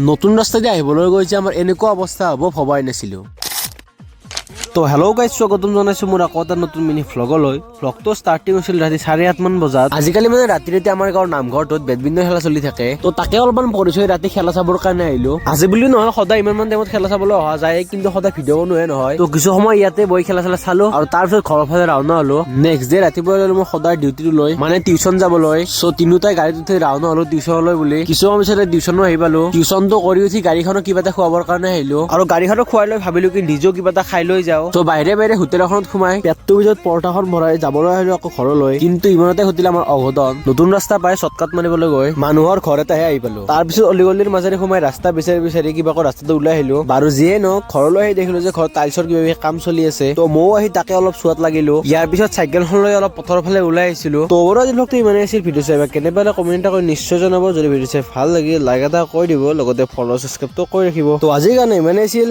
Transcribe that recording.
নতুন ৰাস্তা দি আহিবলৈ গৈছে আমাৰ এনেকুৱা অৱস্থা হ'ব ভবাই নাছিলো। তো হেল্ল' গাইজ, স্বাগতম জনাইছো মোৰ আকৌ এটা নতুন মিনি ভ্লগলৈ। ভ্লগটো ষ্টাৰ্টিং হৈছিল ৰাতি 8:30 মান বজাত। আজিকালি মানে ৰাতি ৰাতি আমাৰ গাঁৱৰ নামঘৰটোত বেডমিণ্টন খেলা চলি থাকে। তো তাকে অলপমান পৰিচয় ৰাতি খেলা চাবৰ কাৰণে আহিলো। আজি বুলি নহয়, সদায় ইমান মান টাইমত খেলা চাবলৈ অহা যায়, কিন্তু সদায় ভিডিঅ' বনোৱাই নহয়। তো কিছু সময় ইয়াতে বহি খেলা চালো আৰু তাৰ পিছত ঘৰৰ ফালে ৰাওনা হলো। নেক্সট ডে ৰাতিপুৱা মই সদায় ডিউটিটো লৈ মানে টিউচন যাবলৈ। চ' তিনিটাই গাড়ীত উঠি ৰাওনা হলো টিউচনলৈ বুলি। কিছু সময় পিছতে টিউচনো আহি পালো। টিউচনটো কৰি উঠি গাড়ীখনক কিবা এটা খুৱাবৰ কাৰণে আহিলো আৰু গাড়ীখনক খুৱাই লৈ ভাবিলো কি নিজেও কিবা এটা খাই লৈ যাওঁ। তো বাহিৰে বাহিৰে হোটেল এখনত সোমাই পেটটোৰ ভিতৰত পৰঠাখন ভৰাই যাবলৈ আহিলো আকৌ ঘৰলৈ। কিন্তু ইমানতে ঘটিল আমাৰ অঘটন। নতুন ৰাস্তা পাই শ্বৰ্টকাট মাৰিবলৈ গৈ মানুহৰ ঘৰ এটাহে আহি পালো। তাৰ পিছত অলিগলিৰ মাজেৰে সোমাই ৰাস্তা বিচাৰি কিবা ৰাস্তাটো ওলাই আহিলো। বাৰু যিয়ে নহওক ঘৰলৈ আহি দেখিলো যে ঘৰত টাইলছৰ কিবা কাম চলি আছে। তো ময়ো আহি তাকে অলপ চোৱাত লাগিলো। ইয়াৰ পিছত চাইকেলখন লৈ অলপ পথৰ ফালে ওলাই আহিছিলো। তো আজি ভ্লগটো ইমানেই আছিল। ভিডিঅ' চাই বা কেনেবা কমেণ্ট এটা কৰি নিশ্চয় জনাব। যদি ভিডিঅ' চাই ভাল লাগিল লাইক এটা কৰি দিব, লগতে ফলো ছাবস্ক্ৰাইবটো কৰি ৰাখিব। তো আজিৰ কাৰণে ইমানেই আছিল।